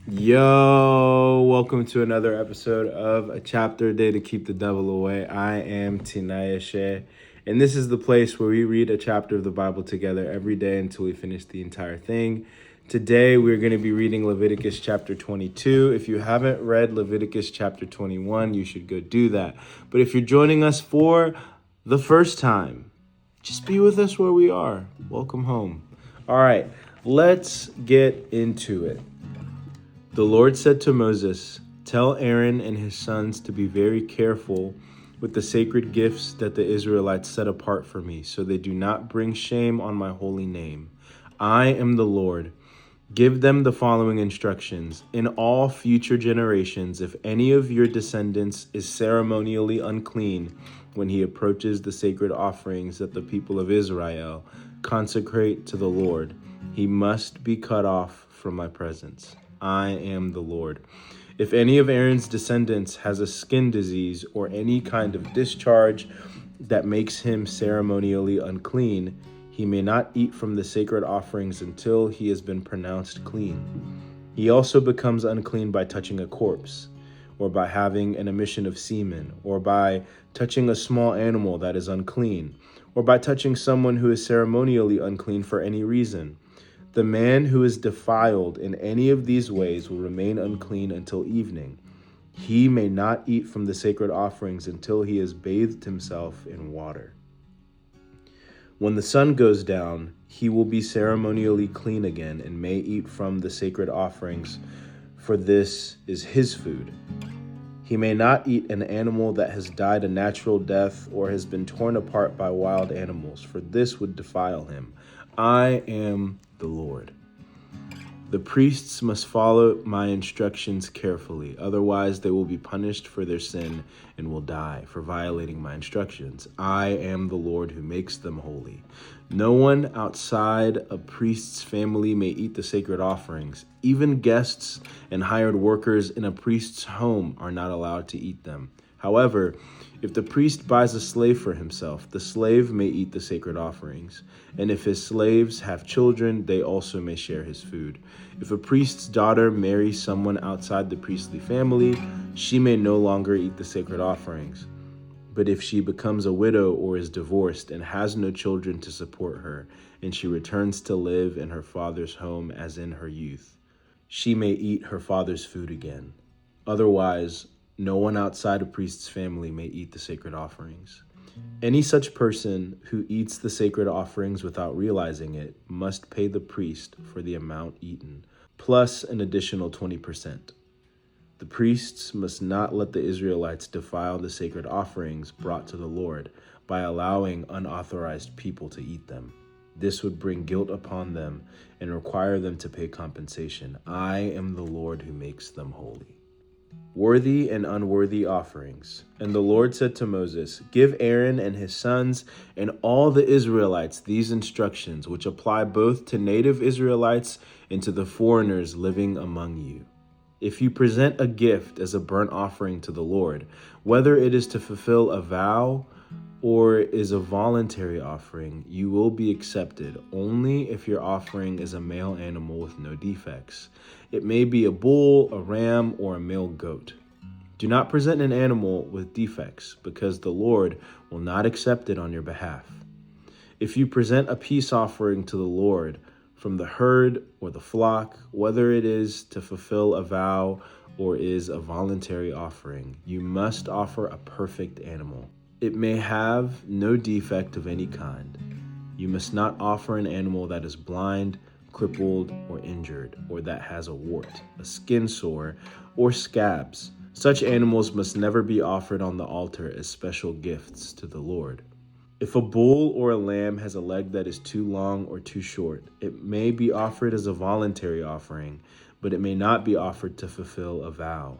Yo, welcome to another episode of A Chapter a Day to Keep the Devil Away. I am Tinaya Shea, and this is the place where we read a chapter of the Bible together every day until we finish the entire thing. Today, we're going to be reading Leviticus chapter 22. If you haven't read Leviticus chapter 21, you should go do that. But if you're joining us for the first time, just be with us where we are. Welcome home. All right, let's get into it. The Lord said to Moses, "Tell Aaron and his sons to be very careful with the sacred gifts that the Israelites set apart for me, so they do not bring shame on my holy name. I am the Lord. Give them the following instructions. In all future generations, if any of your descendants is ceremonially unclean when he approaches the sacred offerings that the people of Israel consecrate to the Lord, he must be cut off from my presence. I am the Lord. If any of Aaron's descendants has a skin disease or any kind of discharge that makes him ceremonially unclean, he may not eat from the sacred offerings until he has been pronounced clean. He also becomes unclean by touching a corpse, or by having an emission of semen, or by touching a small animal that is unclean, or by touching someone who is ceremonially unclean for any reason. The man who is defiled in any of these ways will remain unclean until evening. He may not eat from the sacred offerings until he has bathed himself in water. When the sun goes down, he will be ceremonially clean again and may eat from the sacred offerings, for this is his food. He may not eat an animal that has died a natural death or has been torn apart by wild animals, for this would defile him. I am the Lord. The priests must follow my instructions carefully, otherwise they will be punished for their sin and will die for violating my instructions. I am the Lord who makes them holy. No one outside a priest's family may eat the sacred offerings. Even guests and hired workers in a priest's home are not allowed to eat them. However, if the priest buys a slave for himself, the slave may eat the sacred offerings. And if his slaves have children, they also may share his food. If a priest's daughter marries someone outside the priestly family, she may no longer eat the sacred offerings. But if she becomes a widow or is divorced and has no children to support her, and she returns to live in her father's home as in her youth, she may eat her father's food again. Otherwise, no one outside a priest's family may eat the sacred offerings. Any such person who eats the sacred offerings without realizing it must pay the priest for the amount eaten, plus an additional 20%. The priests must not let the Israelites defile the sacred offerings brought to the Lord by allowing unauthorized people to eat them. This would bring guilt upon them and require them to pay compensation. I am the Lord who makes them holy. Worthy and unworthy offerings. And the Lord said to Moses, "Give Aaron and his sons and all the Israelites these instructions, which apply both to native Israelites and to the foreigners living among you. If you present a gift as a burnt offering to the Lord, whether it is to fulfill a vow or is a voluntary offering, you will be accepted only if your offering is a male animal with no defects. It may be a bull, a ram, or a male goat. Do not present an animal with defects, because the Lord will not accept it on your behalf. If you present a peace offering to the Lord from the herd or the flock, whether it is to fulfill a vow or is a voluntary offering, you must offer a perfect animal. It may have no defect of any kind. You must not offer an animal that is blind, crippled, or injured, or that has a wart, a skin sore, or scabs. Such animals must never be offered on the altar as special gifts to the Lord. If a bull or a lamb has a leg that is too long or too short, it may be offered as a voluntary offering, but it may not be offered to fulfill a vow.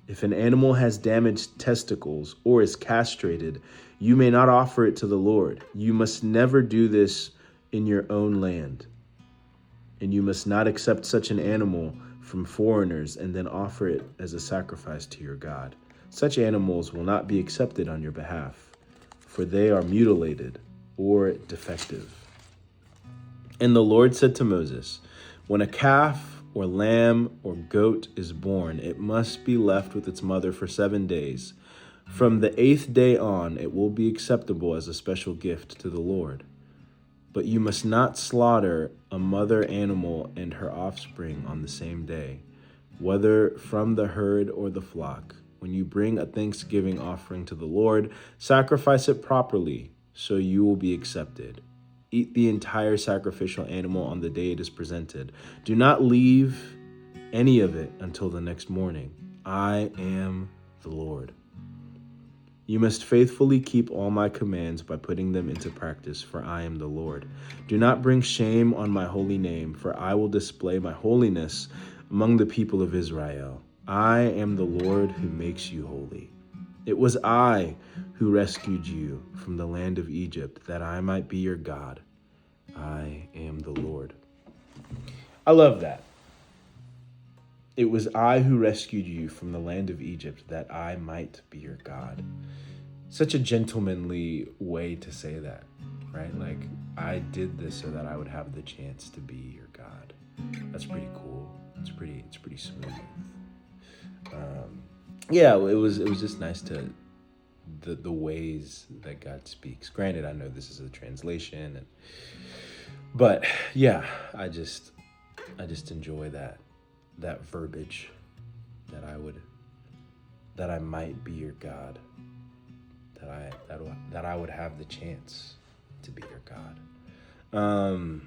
If an animal has damaged testicles or is castrated, you may not offer it to the Lord. You must never do this in your own land. And you must not accept such an animal from foreigners and then offer it as a sacrifice to your God. Such animals will not be accepted on your behalf, for they are mutilated or defective. And the Lord said to Moses, when a calf or lamb or goat is born, it must be left with its mother for 7 days. From the 8th day on, it will be acceptable as a special gift to the Lord. But you must not slaughter a mother animal and her offspring on the same day, whether from the herd or the flock. When you bring a thanksgiving offering to the Lord, sacrifice it properly, so you will be accepted. Eat the entire sacrificial animal on the day it is presented. Do not leave any of it until the next morning. I am the Lord. You must faithfully keep all my commands by putting them into practice, for I am the Lord. Do not bring shame on my holy name, for I will display my holiness among the people of Israel. I am the Lord who makes you holy. It was I who rescued you from the land of Egypt, that I might be your God. I am the Lord. I love that. It was I who rescued you from the land of Egypt, that I might be your God. Such a gentlemanly way to say that, right? Like, I did this so that I would have the chance to be your God. That's pretty cool. It's pretty smooth. Yeah, it was just nice to the ways that God speaks. Granted, I know this is a translation, but yeah, I just enjoy that verbiage, that I might be your God, that I would have the chance to be your God.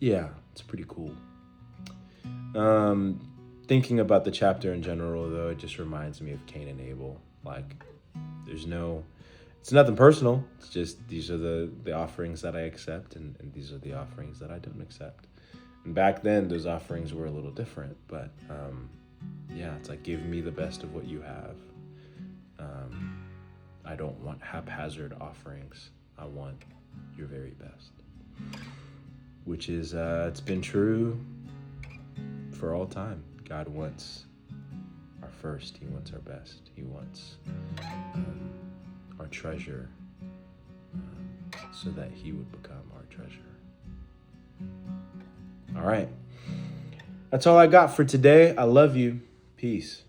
Yeah, it's pretty cool. Thinking about the chapter in general, though, it just reminds me of Cain and Abel. Like, it's nothing personal. It's just, these are the offerings that I accept, and these are the offerings that I don't accept. And back then, those offerings were a little different, but yeah, it's like, give me the best of what you have. I don't want haphazard offerings. I want your very best. Which is, it's been true for all time. God wants our first. He wants our best. He wants our treasure, so that he would become our treasure. All right. That's all I got for today. I love you. Peace.